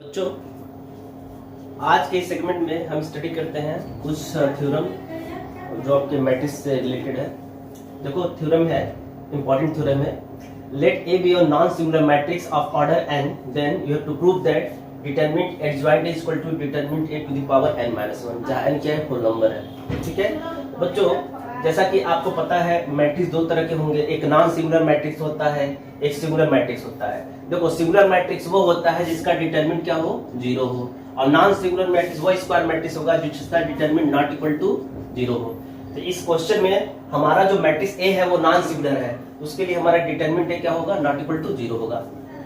बच्चों, आज के सेगमेंट में हम स्टडी करते हैं कुछ थ्योरम जो आपके मैट्रिक्स से रिलेटेड है। देखो, थ्योरम है, इंपॉर्टेंट थ्योरम है। Let A be a non singular matrix of order n, then you have to prove that determinant adjoint is equal to determinant a to the power n-1, जहां n क्या है, whole number है। ठीक है बच्चों, जैसा कि आपको पता है मैट्रिक्स दो तरह के होंगे, एक नॉन सिंगुलर मैट्रिक्स होता है, एक सिंगुलर मैट्रिक्स होता है। देखो, सिंगुलर मैट्रिक्स वो होता है जिसका डिटरमिनेंट क्या हो, 0 हो, और नॉन सिंगुलर मैट्रिक्स वो स्क्वायर मैट्रिक्स होगा जिसका डिटरमिनेंट नॉट इक्वल टू 0 हो। तो इस क्वेश्चन में हमारा जो मैट्रिक्स ए है वो नॉन सिंगुलर है, उसके लिए हमारा डिटरमिनेंट क्या होगा, नॉट इक्वल टू 0 होगा।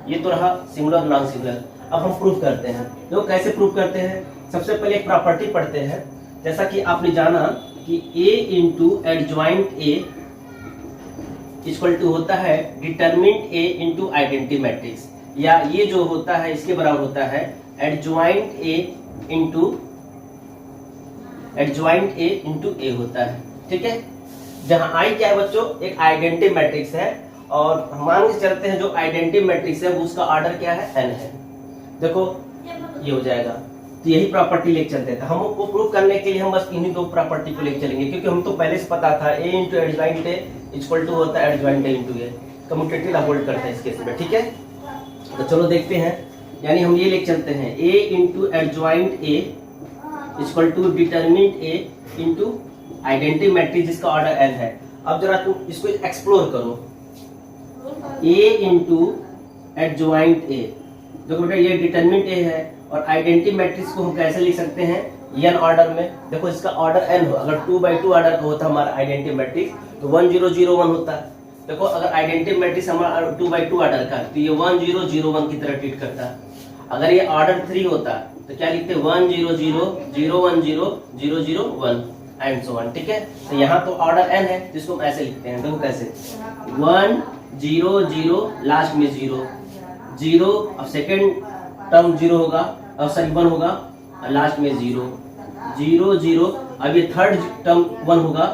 ये तो रहा सिंगुलर नॉन सिंगुलर। अब हम प्रूफ करते हैं। देखो कैसे प्रूफ करते हैं। सबसे पहले एक प्रॉपर्टी पढ़ते हैं। जैसा कि आपने जाना कि a into adjoint a equal to होता है determinant a into identity matrix, या ये जो होता है इसके बराबर होता है एडजॉइंट a इंटू a होता है। ठीक है, जहां i क्या है बच्चों, एक आइडेंटिटी मैट्रिक्स है, और मान के चलते हैं जो आइडेंटिटी मैट्रिक्स है वो उसका ऑर्डर क्या है, n है। देखो ये हो जाएगा। तो यही प्रॉपर्टी लेके चलते थे हम। वो प्रूव करने के लिए हम बस इन्हीं दो प्रॉपर्टी को लेके चलेंगे, क्योंकि हम तो पहले से पता था a into adjoint a equal to होता है adjoint a into a, commutative hold करते हैं इस केस में। ठीक है, तो चलो देखते हैं। यानी हम ये लेके चलते हैं a into adjoint a equal to determinant a into identity matrix जिसका ऑर्डर n है। अब जरा तुम इसको एक्सप्लोर करो। a इंटू एडजॉइंट a, देखो बेटा ये डिटरमिनेंट a है, और आइडेंटिटी मैट्रिक्स को हम कैसे लिख सकते हैं, n ऑर्डर में। देखो इसका ऑर्डर n हो, अगर 2x2 ऑर्डर का होता हमारा आइडेंटिटी मैट्रिक्स तो 1 0 0 1 होता। देखो अगर आइडेंटिटी मैट्रिक्स हमारा 2x2 ऑर्डर का तो ये 1 0 0 1 की तरह ट्रीट करता। अगर ये ऑर्डर 3 होता तो क्या लिखते, 1 0 0 0 1 0 0 0 1 एंड सो ऑन। ठीक है, तो यहाँ तो ऑर्डर n है जिसको हम ऐसे लिखते हैं। देखो कैसे, 1 0 0 लास्ट में 0 0, अब सेकेंड टर्म 0 होगा, अब सॉरी 1 होगा, लास्ट में 0 0 0, अब ये थर्ड टर्म 1 होगा,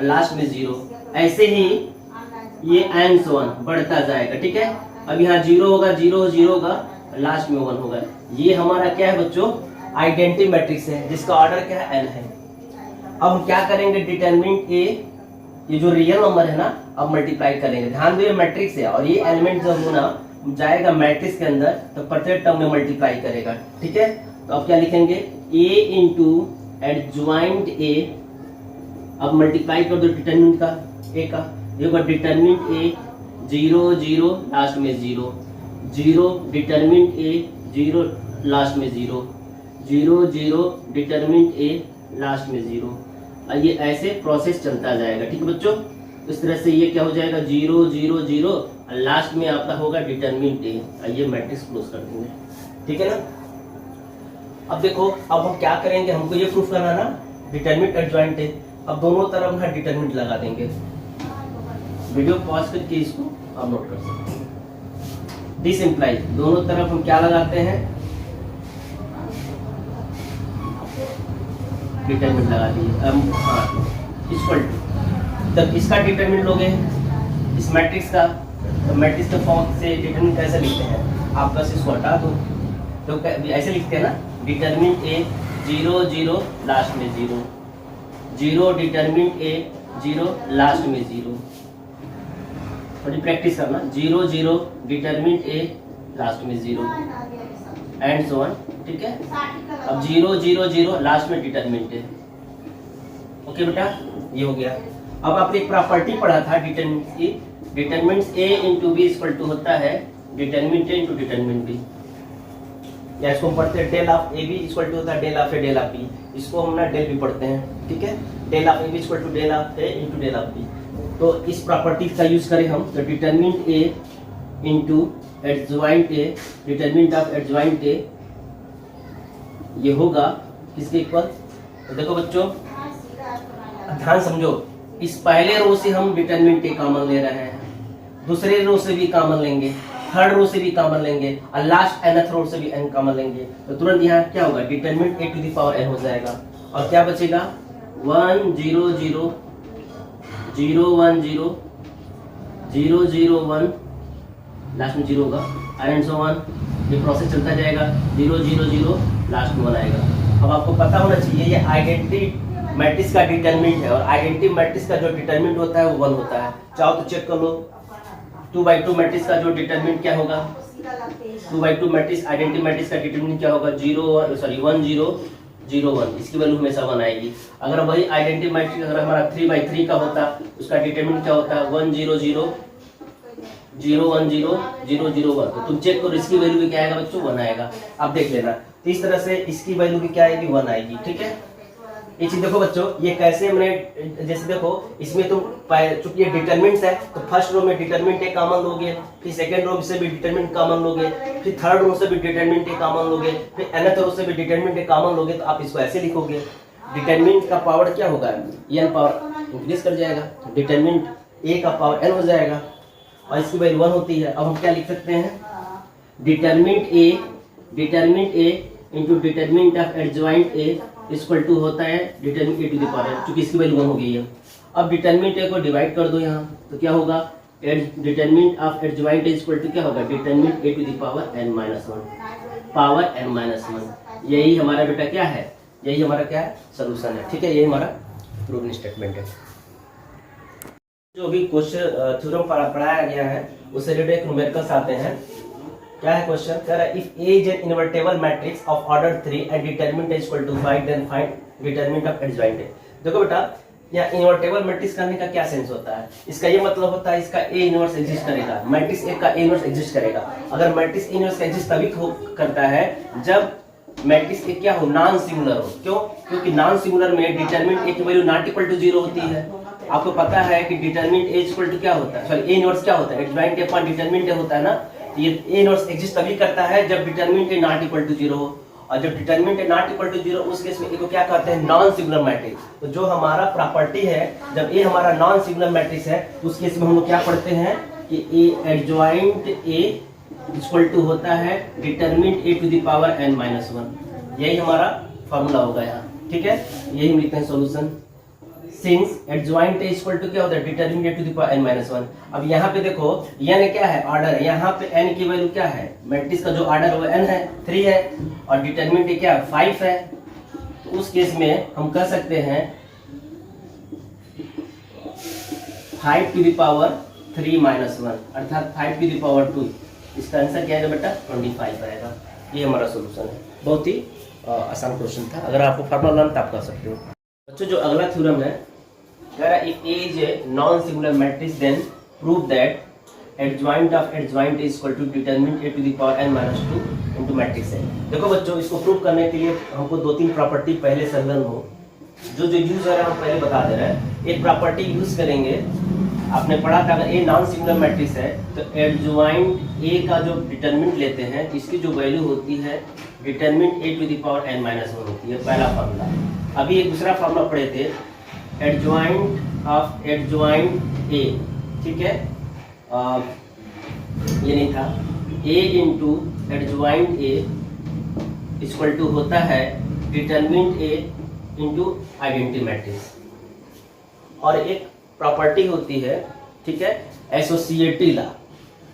लास्ट में 0। ऐसे ही ये एंड सो ऑन बढ़ता जाएगा। ठीक है, अब यहाँ 0 होगा, 0 0 होगा, लास्ट में 1 होगा। ये हमारा क्या है बच्चों, आइडेंटिटी मैट्रिक्स है जिसका ऑर्डर क्या है, n है। अब हम क्या करेंगे, डिटरमिनेंट a, ये जो रियल नंबर है ना, अब मल्टीप्लाई करेंगे। ध्यान दो ये मैट्रिक्स है, और ये एलिमेंट जब होना जाएगा मैट्रिक्स के अंदर तो प्रत्येक टर्म में मल्टीप्लाई करेगा। ठीक है, तो अब क्या लिखेंगे, a इंटू एडजॉइंट a, अब मल्टीप्लाई कर दो डिटरमिनेंट का a का, ये होगा डिटरमिनेंट a 0 0 लास्ट में 0 0, डिटरमिनेंट a 0 लास्ट में 0 0 0, डिटरमिनेंट a लास्ट में 0। और ये ऐसे प्रोसेस चलता जाएगा। ठीक है बच्चों, इस तरह से ये क्या हो जाएगा, 0 0 0, लास्ट में आपका होगा डिटरमिनेंट a। आइए मैट्रिक्स क्लोज कर देंगे। ठीक है ना। अब देखो, अब हम क्या करेंगे, हमको ये प्रूफ करना ना डिटरमिनेंट एडजॉइंट है। अब दोनों तरफ हम डिटरमिनेंट लगा देंगे। वीडियो पॉज करके इसको आप नोट कर सकते हैं। दिस इंप्लाइज, दोनों तरफ हम क्या लगाते हैं, डिटरमिनेंट लगा दिए। इक्वल टू, तब इसका डिटरमिनेंट लोगे इस मैट्रिक्स का, तो मैट्रिक्स के फॉर्म से डिटरमिनेंट कैसे लिखते हैं, आप बस इसको हटा दो तो ऐसे लिखते हैं ना, डिटरमिनेंट a 0 0 लास्ट में 0 0, डिटरमिनेंट a 0 लास्ट में 0। थोड़ी प्रैक्टिस करना, 0 0, डिटरमिनेंट a लास्ट में 0 एंड सो ऑन। ठीक है, अब 0 0 0 लास्ट में डिटरमिनेंट है। ओके बेटा, ये हो गया। अब आपने एक प्रॉपर्टी पढ़ा था डिटरमिनेंट की, determinant a into b equal to होता है determinant a into determinant b, या इसको हम पढ़ते हैं del of a b equal to होता है del of a del of b। इसको हम ना डेल भी पढ़ते हैं। ठीक है, del of a b equal to del of a into del of b। तो इस प्रॉपर्टी का यूज करें हम, तो determinant a into adjoint a, determinant of adjoint a, ये होगा किसके इक्वल। तो देखो बच्चों ध्यान समझो, इस पहले रो से हम डिटरमिनेंट a कॉमन ले रहे हैं, दूसरे रो से भी कॉमन लेंगे, थर्ड रो से भी कॉमन लेंगे, और लास्ट nth रो से भी n कॉमन लेंगे। तो तुरंत यहाँ क्या होगा, determinant a to the power n हो जाएगा। और क्या बचेगा, 1 0 0 0 1 0 0 0 1, लास्ट में 0 होगा, एंड सो ऑन। ये प्रोसेस चलता जाएगा, 0 0 0 लास्ट में 1 आएगा। अब आपको पता होना चाहिए ये आइडेंटिटी मैट्रिक्स का डिटरमिनेंट है, और आइडेंटिटी मैट्रिक्स का जो डिटरमिनेंट होता है वो 1 होता है। चाहो तो चेक कर लो, 2/2 मैट्रिक्स का जो डिटरमिनेंट क्या होगा, 2/2 मैट्रिक्स आइडेंटिटी मैट्रिक्स का डिटरमिनेंट क्या होगा, 1 0 0 1, इसकी वैल्यू हमेशा 1 आएगी। अगर वही आइडेंटिटी मैट्रिक्स अगर हमारा 3/3 का होता, उसका डिटरमिनेंट क्या होता है, 1 0 0 0 1 0 0 0 1। तो तुम चेक करो इसकी वैल्यू भी क्या आएगा बच्चों, 1 आएगा। आप देख लेना। तो इस तरह से इसकी वैल्यू भी क्या आएगी, 1 आएगी। ठीक है, ये चीज देखो बच्चों, ये कैसे मैंने, जैसे देखो इसमें तुम चूंकि ये डिटरमिनेंट्स है तो फर्स्ट रो में डिटरमिनेंट एक कॉमन लोगे, फिर सेकंड रो से भी डिटरमिनेंट कॉमन लोगे, फिर थर्ड रो से भी डिटरमिनेंट एक कॉमन लोगे, फिर nth रो से भी डिटरमिनेंट एक कॉमन लोगे। तो आप इसको ऐसे लिखोगे, डिटरमिनेंट का पावर क्या होगा, n पावर इंक्रीज कर जाएगा, डिटरमिनेंट a का पावर n हो जाएगा, और इसकी वैल्यू 1 होती है। अब हम क्या लिख सकते हैं, determinant a into determinant of adjoint a equal to होता है determinant a to the power n, क्योंकि इसकी वैल्यू 1 हो गई है। अब डिटरमिनेंट a को डिवाइड कर दो यहाँ, तो क्या होगा, determinant of adjoint a equal to क्या होगा, determinant a to the power n-1। यही हमारा बेटा क्या है, यही हमारा क्या है, सोल्यूशन है। ठीक है, यही हमारा प्रूविंग स्टेटमेंट है। जो भी क्वेश्चन थ्योरम पढ़ाया गया है उससे रिलेटेड न्यूमेरिकल्स आते हैं। क्या है क्वेश्चन, कह रहा है if A is an invertible matrix of order 3 and determinant is equal to 5 then find determinant of adjoint A। देखो बेटा, यहाँ इनवर्टेबल मैट्रिक्स करने का क्या सेंस होता है, इसका ये मतलब होता है इसका A इनवर्स एग्जिस्ट करेगा, मैट्रिक्स A का A इनवर्स एग्जिस्ट करेगा। अगर मैट्रिक्स A इनवर्स एग्जिस्ट तभी करता है जब मैट्रिक्स A क्या हो, नॉन सिंगुलर हो। क्यों, क्योंकि नॉन सिंगुलर में डिटरमिनेंट A की वैल्यू नॉट इक्वल टू 0 होती है। आपको पता है कि डिटरमिनेंट A इक्वल टू क्या होता है, सॉरी A इनवर्स क्या होता है, adjoint A upon determinant A होता है ना। ये A इनवर्स एग्जिस्ट तभी करता है जब determinant A not equal to 0 हो, और जब determinant A not equal to 0 उस केस में A को क्या कहते हैं, नॉन सिंगुलर मैट्रिक्स। तो जो हमारा प्रॉपर्टी है, जब A हमारा नॉन सिंगुलर मैट्रिक्स है तो उस केस में हम लोग क्या पढ़ते हैं कि A adjoint A equal to होता है determinant A to the power n-1। यही हमारा फार्मूला होगा यहाँ। ठीक है, यही हम लिखते हैं solution. Since adjoint A equal to क्या होता है, determinant A to the power n-1। अब यहाँ पे देखो n क्या है, ऑर्डर है, यहाँ पे n की वैल्यू क्या है, मैट्रिक्स का जो ऑर्डर वो n है, 3 है, और डिटरमिनेंट A क्या है, 5 है। तो उस केस में हम कह सकते हैं 5 टू द पावर 3-1, अर्थात 5 टू द पावर 2। इसका आंसर क्या है बेटा, 25 आएगा। ये हमारा सोल्यूशन है। बहुत ही आसान क्वेश्चन था, अगर आपको फार्मूला लाना तो आप कर सकते हो। बच्चों जो अगला थ्योरम है, कह रहा है if A is a non singular matrix then prove that adjoint of adjoint is equal to determinant A to the power n-2 into matrix है। देखो बच्चों, इसको प्रूव करने के लिए हमको 2-3 प्रॉपर्टी पहले से लर्न हो, जो यूज है हम पहले बता दे रहे हैं। एक प्रॉपर्टी यूज करेंगे, आपने पढ़ा था अगर A नॉन सिंगुलर मैट्रिक्स है तो एडजॉइंट A का जो डिटरमिनेंट लेते हैं, इसकी जो वैल्यू होती है determinant A to the power n-1 होती है, पहला फार्मूला। अभी एक दूसरा फार्मूला पढ़े थे, एडजॉइंट ऑफ एडजॉइंट A। ठीक है, ये नहीं था, A into adjoint A equal to होता है determinant A into identity matrix. और एक प्रॉपर्टी होती है, ठीक है, एसोसिएटिव लॉ।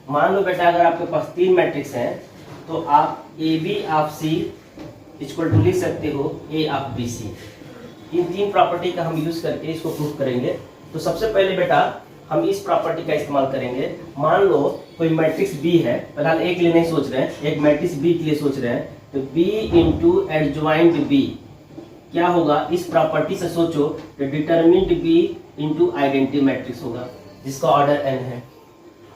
मान लो बेटा अगर आपके पास 3 मैट्रिक्स हैं तो आप AB of C equal to लिख सकते हो A ऑफ BC। इन 3 प्रॉपर्टी का हम यूज करके इसको प्रूव करेंगे। तो सबसे पहले बेटा हम इस प्रॉपर्टी का इस्तेमाल करेंगे। मान लो कोई मैट्रिक्स B है, फिलहाल A के लिए नहीं सोच रहे हैं, एक मैट्रिक्स B के लिए सोच रहे हैं। तो B इंटू एडजॉइंट B क्या होगा, इस प्रॉपर्टी से सोचो तो determinant B into identity matrix होगा जिसका ऑर्डर n है।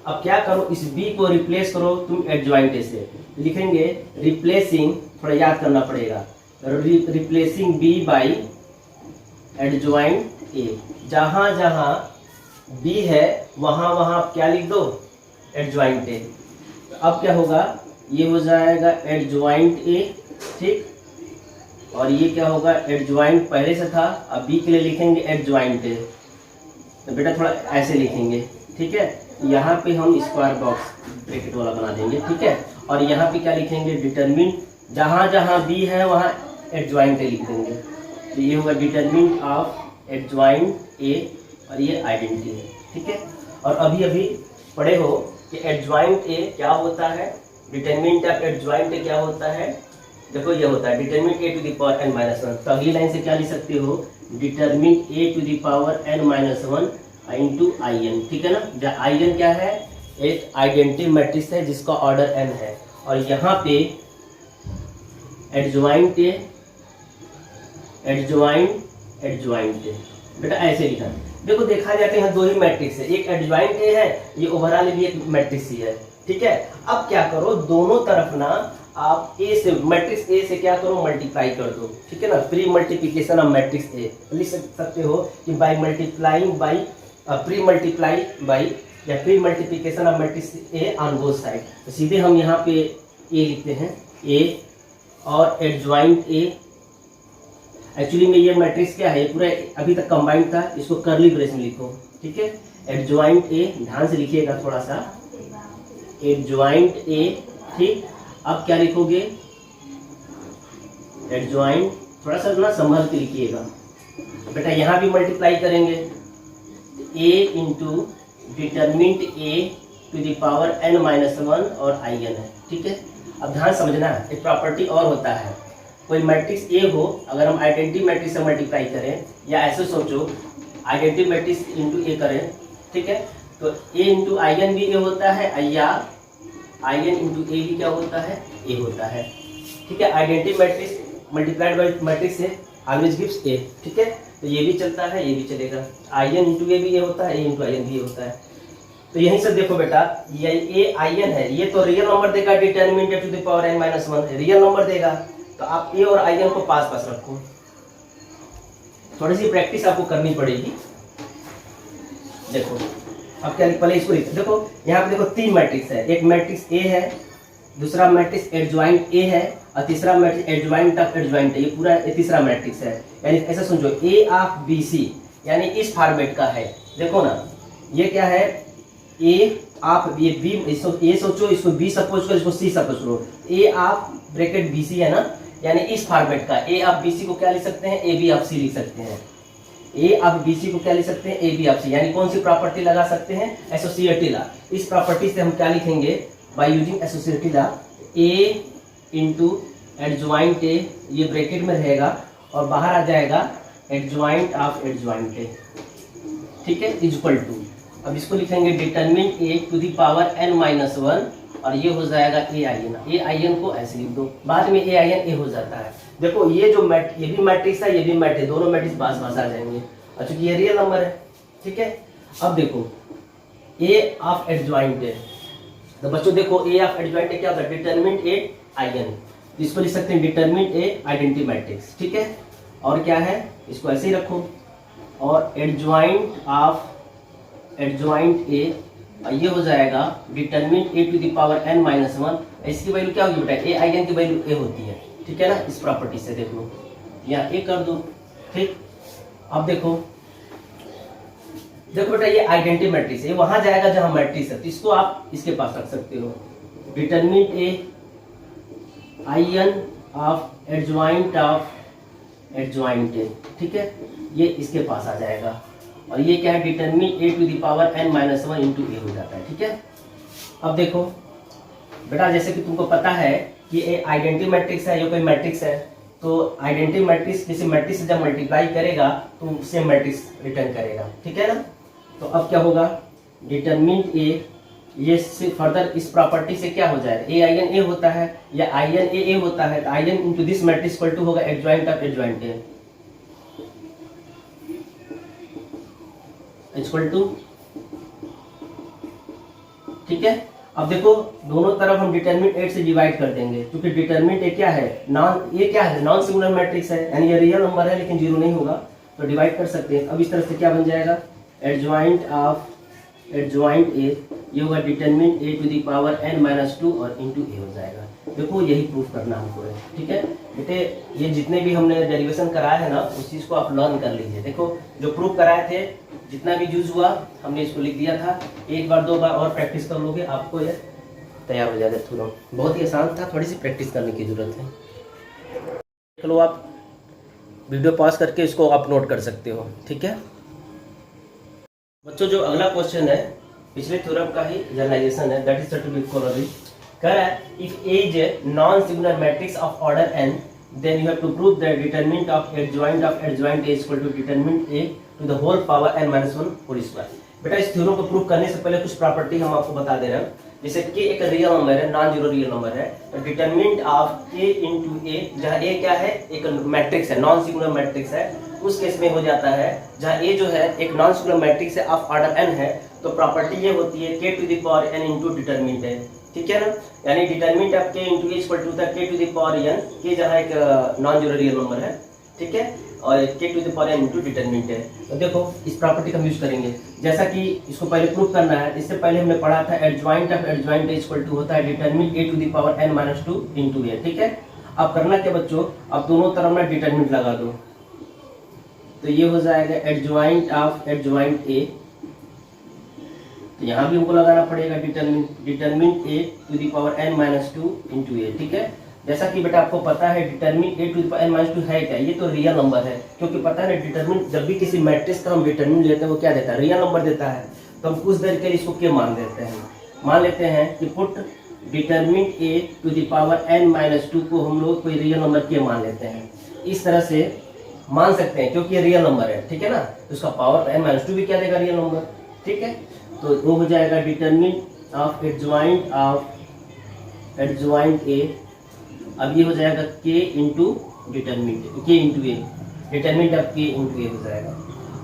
अब क्या करो, इस B को रिप्लेस करो तुम एडजॉइंट A से, लिखेंगे रिप्लेसिंग, थोड़ा याद करना पड़ेगा, replacing B by adjoint A। जहां जहां B है वहां वहां आप क्या लिख दो, एडजॉइंट A। अब क्या होगा, ये हो जाएगा एडजॉइंट A, ठीक, और ये क्या होगा, एडजॉइंट पहले से था, अब B के लिए लिखेंगे एडजॉइंट A। तो बेटा थोड़ा ऐसे लिखेंगे, ठीक है, यहाँ पे हम स्क्वायर बॉक्स ब्रैकेट वाला बना देंगे, ठीक है, और यहाँ पे क्या लिखेंगे, डिटरमिनेंट, जहाँ जहाँ B है वहाँ एडजॉइंट A लिख देंगे। तो ये होगा डिटरमिनेंट ऑफ एडजॉइंट A और ये आइडेंटिटी है, ठीक है। और अभी अभी पढ़े हो कि एडजॉइंट A क्या होता है, डिटरमिनेंट ऑफ एडजॉइंट क्या होता है, देखो ये होता है determinant A to the power n minus one. तो अगली लाइन से क्या लिख सकते हो, determinant A to the power n minus one into I n, ठीक है ना। जहाँ आई एन क्या है, एक आइडेंटिटी मैट्रिक्स है जिसका ऑर्डर n है, और यहाँ पे एडजॉइंट ए एडजॉइंट ए, बेटा ऐसे लिखा। देखो देखा जाता है यहाँ दो ही मैट्रिक्स है, एक एडजॉइंट ए है, ये ओवरऑल भी एक मैट्रिक्स ही है, ठीक है। अब क्या करो, दोनों तरफ ना आप ए से मैट्रिक्स ए से क्या करो, मल्टीप्लाई कर दो, ठीक है ना। Pre multiplication of matrix A लिख सकते हो कि by multiplying by pre multiply by या pre multiplication of matrix A on both side. तो सीधे हम यहाँ पे ए लिखते हैं, ए और एडजॉइंट ए। एक्चुअली में ये मैट्रिक्स क्या है, ये पूरा अभी तक कंबाइंड था, इसको कर्ली ब्रेस में लिखो, ठीक है। एडजॉइंट ए ध्यान से लिखिएगा थोड़ा सा, एडजॉइंट ए, ठीक। अब क्या लिखोगे, एडजॉइंट, थोड़ा सा ना संभल के लिखिएगा बेटा। यहाँ भी मल्टीप्लाई करेंगे, A into determinant A to the power n minus one और आई एन है, ठीक है। अब ध्यान समझना, एक प्रॉपर्टी और होता है, कोई मैट्रिक्स ए हो, अगर हम आइडेंटिटी मैट्रिक्स से मल्टीप्लाई करें, या ऐसे सोचो आइडेंटिटी मैट्रिक्स इंटू ए करें, ठीक है, तो ए इंटू आई एन भी ए होता है, या आई एन इंटू ए भी क्या होता है, ए होता है, ठीक है। Identity matrix multiplied by matrix से ऑलवेज गिव्स ए, ठीक है। तो ये भी चलता है, ये भी चलेगा, आई एन इंटू ए भी ये होता है, ए इंटू आई एन भी ये होता है। तो यहीं से देखो बेटा, ये ए आई एन है, ये तो रियल नंबर देगा, determinant to the power n minus one real number देगा, तो आप ए और आई एन को पास पास रखो। थोड़ी सी प्रैक्टिस आपको करनी पड़ेगी। देखो अब क्या, पहले इसको देखो, यहाँ पे देखो तीन मैट्रिक्स है, एक मैट्रिक्स ए है, दूसरा मैट्रिक्स एडजॉइंट ए है, और तीसरा मैट्रिक्स एडजॉइंट ऑफ एडजॉइंट है। ये पूरा तीसरा मैट्रिक्स है, यानी ऐसा समझो ए ऑफ बी सी, यानी इस फॉर्मेट का है। देखो ना, ये क्या है, ए ऑफ ये बी, इसको ए सोचो, इसको बी सपोज करो, इसको सी सपोज करो, ए ऑफ ब्रैकेट बी सी है ना, यानी इस फॉर्मेट का ए ऑफ बी सी को क्या लिख सकते हैं, ए बी ऑफ सी लिख सकते हैं। ए ऑफ बी सी को क्या लिख सकते हैं, ए बी ऑफ सी, यानी कौन सी प्रॉपर्टी लगा सकते हैं, एसोसिएटिव लॉ। इस प्रॉपर्टी से हम क्या लिखेंगे, by using associative law, A into adjoint A, ये ब्रैकेट में रहेगा और बाहर आ जाएगा एडजॉइंट ऑफ एडजॉइंट ए, ठीक है, इक्वल टू, अब इसको लिखेंगे determinant A to the power n minus one, और ये हो जाएगा ए आई एन को ऐसे लिख दो, बाद में ए आई एन ए हो जाता है। देखो ये जो ये भी मैट्रिक्स है, ये भी मैट्रिक्स, दोनों मैट्रिक्स पास पास आ जाएंगे, और चूंकि ये रियल नंबर है, ठीक है। अब देखो ए ऑफ एडजॉइंट है, तो बच्चों देखो ए ऑफ एडजॉइंट क्या होता है, डिटरमिनेंट ए आई एन, इसको लिख सकते हैं डिटरमिनेंट ए आइडेंटिटी मैट्रिक्स, ठीक है। और क्या है, इसको ऐसे ही रखो, और एडजॉइंट ऑफ एडजॉइंट ए, ये हो जाएगा determinant A to the power n minus one. इसकी वैल्यू क्या होगी बेटा, ए आई एन की वैल्यू ए होती है, ठीक है ना। इस प्रॉपर्टी से देख लो, या ए कर दो, ठीक। अब देखो बेटा, ये आइडेंटिटी मैट्रिक्स है, वहां जाएगा जहां मैट्रिक्स है, तो इसको आप इसके पास रख सकते हो, determinant A I n of adjoint A, ठीक है, ये इसके पास आ जाएगा, और ये क्या है, determinant A to the power n minus one into A हो जाता है, ठीक है। अब देखो बेटा, जैसे कि तुमको पता है कि ये आइडेंटिटी मैट्रिक्स है, ये कोई मैट्रिक्स है, तो आइडेंटिटी मैट्रिक्स किसी मैट्रिक्स से जब मल्टीप्लाई करेगा तो सेम मैट्रिक्स रिटर्न करेगा, ठीक है ना। तो अब क्या होगा, डिटरमिनेंट ए, ये से फर्दर इस प्रॉपर्टी से क्या हो जाएगा, ए आई एन ए होता है, या आई एन ए होता है, तो I n into this matrix equal to होगा adjoint of adjoint A, equal to, ठीक है। अब देखो दोनों तरफ हम डिटरमिनेंट 8 से डिवाइड कर देंगे, क्योंकि डिटरमिनेंट ए क्या है, ये क्या है, नॉन सिंगुलर मैट्रिक्स है, यानी ये रियल नंबर है लेकिन जीरो नहीं होगा, तो डिवाइड कर सकते हैं। अब इस तरह से क्या बन जाएगा, एडजॉइंट ऑफ एडजॉइंट ए, ये होगा determinant A to the power n minus two और इंटू ए हो जाएगा। देखो यही प्रूफ करना हमको है, ठीक है बेटे। ये जितने भी हमने डेरिवेशन कराया है ना, उस चीज को आप लर्न कर लीजिए। देखो जो प्रूफ कराए थे, जितना भी यूज हुआ हमने इसको लिख दिया था, एक बार दो बार और प्रैक्टिस कर लोगे आपको ये तैयार हो जाएगा तुरंत। बहुत ही आसान था, थोड़ी सी प्रैक्टिस करने की जरूरत है। चलो आप वीडियो पॉज करके इसको आप नोट कर सकते हो, ठीक है बच्चों। जो अगला क्वेश्चन है पिछले थ्योरम का ही जनरलाइजेशन है, that is to be equal. कह रहा है if A is a non singular matrix of order n then you have to prove the determinant of adjoint A is equal to determinant A to the whole power n minus 1 whole square। बेटा इस theorem को prove करने से पहले कुछ property हम आपको बता दे रहे हैं। जैसे k एक रियल नंबर है, नॉन जीरो रियल नंबर है, तो determinant of k into a, जहां a क्या है, एक मैट्रिक्स है, नॉन सिंगुलर मैट्रिक्स है, उस केस में हो जाता है जहां a जो है एक नॉन सिंगुलर मैट्रिक्स है ऑफ ऑर्डर n है, तो प्रॉपर्टी ये होती है k to the power n into determinant है, ठीक है ना। यानी determinant of k into a equal to होता है k to the power n, k जहां एक नॉन जीरो रियल नंबर है, ठीक है, और k to the power n into determinant है। तो देखो इस प्रॉपर्टी का हम यूज करेंगे, जैसा कि इसको पहले प्रूव करना है। इससे पहले हमने पढ़ा था adjoint of adjoint equal to होता है determinant a to the power n minus 2 into a, ठीक है। अब करना क्या बच्चों, अब दोनों तरफ में डिटरमिनेंट लगा दो, तो ये हो जाएगा एडजॉइंट ऑफ एडजॉइंट a, तो यहाँ भी हमको लगाना पड़ेगा determinant a to the power n minus 2 into a, ठीक है। जैसा कि बेटा आपको पता है determinant a to the power n minus 2 है क्या, ये तो रियल नंबर है, क्योंकि पता है ना डिटरमिनेंट जब भी किसी मैट्रिक्स का हम डिटरमिनेंट लेते हैं वो क्या देता है, रियल नंबर देता है, तो हम कुछ देर के लिए इसको क्या मान देते हैं, मान लेते हैं कि put determinant a to the power n minus 2 को हम लोग कोई रियल नंबर के मान लेते हैं। इस तरह से मान सकते हैं क्योंकि ये रियल नंबर है, ठीक है ना, तो उसका पावर n माइनस 2 भी क्या देगा, रियल नंबर, ठीक है। तो वो हो जाएगा डिटरमिनेंट ऑफ एडजॉइंट a, अब ये हो जाएगा k into determinant k into a, determinant of k into a हो जाएगा।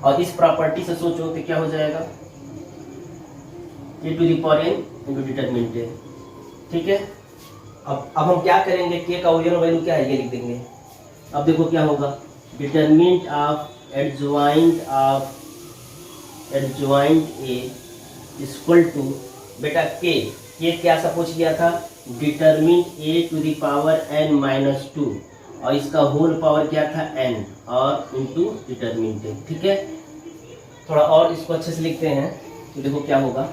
और इस प्रॉपर्टी से सोचो तो क्या हो जाएगा, k to the power n into determinant a, ठीक है। अब हम क्या करेंगे, k का ओरिजिनल वैल्यू क्या है ये लिख देंगे। अब देखो क्या होगा, determinant of adjoint a equal to बेटा k क्या सपोज किया था, determinant a to the power n minus 2 और इसका होल पावर क्या था n और इंटू डिटरमिनेंट a, ठीक है। थोड़ा और इसको अच्छे से लिखते हैं तो देखो क्या होगा,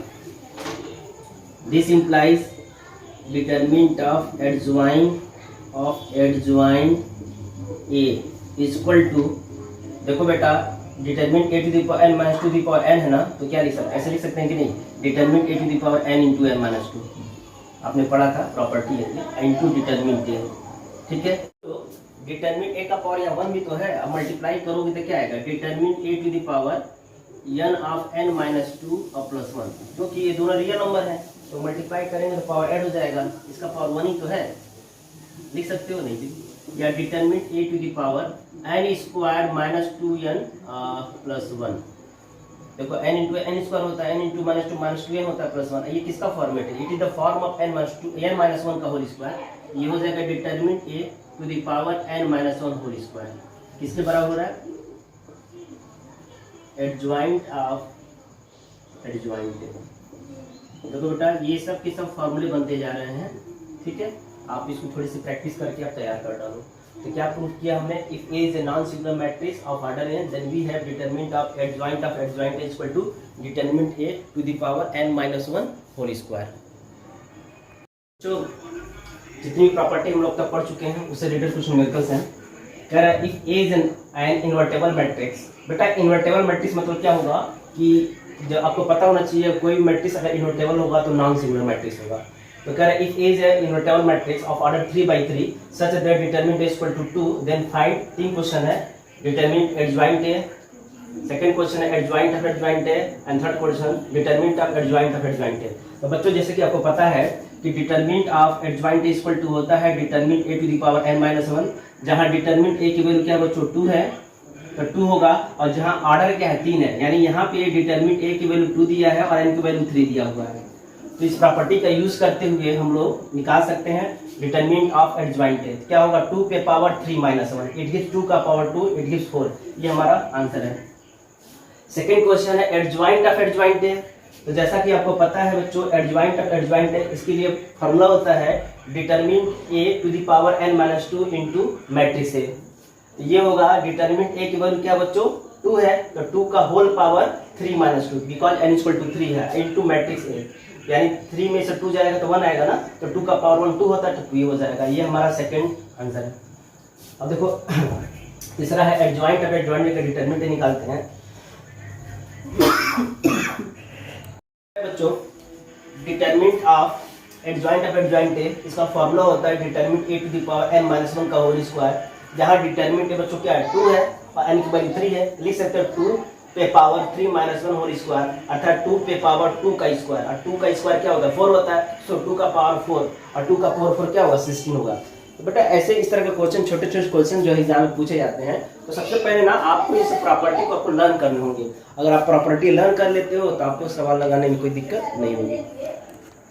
this implies determinant of adjoint a equal to, देखो बेटा determinant a to the power n minus 2 the power n है ना, तो क्या लिख सकते हैं, ऐसे लिख सकते हैं कि नहीं, determinant a to the power n into n minus 2, आपने पढ़ा था प्रॉपर्टी है इंटू डिटरमिनेंट a, ठीक है। तो डिटरमिनेंट a का पावर यहाँ 1 भी तो है, अब मल्टीप्लाई करोगे तो क्या आएगा, determinant a to the power n of n minus 2 और प्लस 1, क्योंकि ये दोनों रियल नंबर है, तो मल्टीप्लाई करेंगे तो पावर ऐड हो जाएगा, इसका पावर 1 ही तो है, लिख सकते हो नहीं, या determinant a to the power n square minus 2n plus 1, देखो n इंटू n स्क्वायर होता है, n into minus 2 minus 2n होता है प्लस 1, ये किसका फॉर्मेट है, it is the form of n minus 2 n minus 1 का होल स्क्वायर, ये हो जाएगा determinant a to the power n minus 1 whole square, किसके बराबर हो रहा है, एडजॉइंट ऑफ एडजॉइंट a। देखो बेटा ये सब के सब फॉर्मूले बनते जा रहे हैं, ठीक है, आप इसको थोड़ी सी प्रैक्टिस करके आप तैयार कर डालो। तो क्या प्रूफ किया हमने, if a is a non singular matrix of order n then we have determinant of adjoint a equal to determinant a to the power n minus 1 whole square. जो जितनी प्रॉपर्टी हम लोग तक पढ़ चुके हैं उससे रिलेटेड कुछ न्यूमेरिकल्स हैं। कह रहा है if a is an invertible matrix, बेटा इन्वर्टेबल मैट्रिक्स मतलब क्या होगा कि जब आपको पता होना चाहिए कोई मैट्रिक्स अगर इन्वर्टेबल होगा तो नॉन सिंगुलर मैट्रिक्स होगा। तो कह रहा है if a is an invertible matrix of order 3/3 such that determinant a equal to 2 then find, तीन क्वेश्चन है, determinant adjoint a, second question है adjoint of adjoint a and third question determinant of adjoint a। तो बच्चों जैसे कि आपको पता है कि determinant of adjoint a equal to होता है determinant a to the power n minus 1, जहां डिटरमिनेंट a की वैल्यू क्या बच्चों 2 है, तो 2 होगा, और जहां ऑर्डर क्या है 3 है, यानी यहाँ पे डिटरमिनेंट a की वैल्यू 2 दिया है और n की वैल्यू 3 दिया हुआ है। तो इस प्रॉपर्टी का यूज करते हुए हम लोग निकाल सकते हैं डिटरमिनेंट ऑफ एडजॉइंट a, क्या होगा 2 के पावर 3 माइनस 1, इट गिव्स 2 का पावर 2, इट गिव्स 4, ये हमारा आंसर है। सेकेंड क्वेश्चन है एडजॉइंट ऑफ एडजॉइंट a, तो जैसा कि आपको पता है बच्चों एडजॉइंट ऑफ एडजॉइंट a, इसके लिए फॉर्मूला होता है determinant a to the power n minus 2 into matrix a, ये होगा डिटरमिनेंट a की वैल्यू क्या बच्चों 2 है, तो 2 का whole power 3 minus 2 because n equal to 3 है इनटू मैट्रिक्स a, यानी 3 में से 2 जाएगा तो 1 आएगा ना, तो 2 का पावर 1 2 होता है तो 2 हो जाएगा, ये हमारा सेकंड आंसर है। अब देखो तीसरा है एडजॉइंट ऑफ एडजॉइंट का डिटरमिनेंट निकालते हैं। बच्चों determinant of adjoint of adjoint A, इसका फॉर्मूला होता है determinant A to the power n minus 1 का होल स्क्वायर, जहाँ डिटरमिनेंट बच्चों क्या है 2 है और n की वैल्यू 3 है, लिख सकते हैं 2 पे पावर 3 माइनस 1 होल स्क्वायर, अर्थात 2 पे पावर 2 का स्क्वायर, और 2 का स्क्वायर क्या होता है 4 होता है, सो 2 का पावर 4 और 2 का पावर 4 क्या होगा 16 होगा। तो बेटा ऐसे इस तरह के क्वेश्चन, छोटे छोटे क्वेश्चन जो एग्जाम में पूछे जाते हैं, तो सबसे पहले ना आपको इस प्रॉपर्टी को आपको लर्न करनी होगी। अगर आप प्रॉपर्टी लर्न कर लेते हो तो आपको सवाल लगाने में कोई दिक्कत नहीं होगी।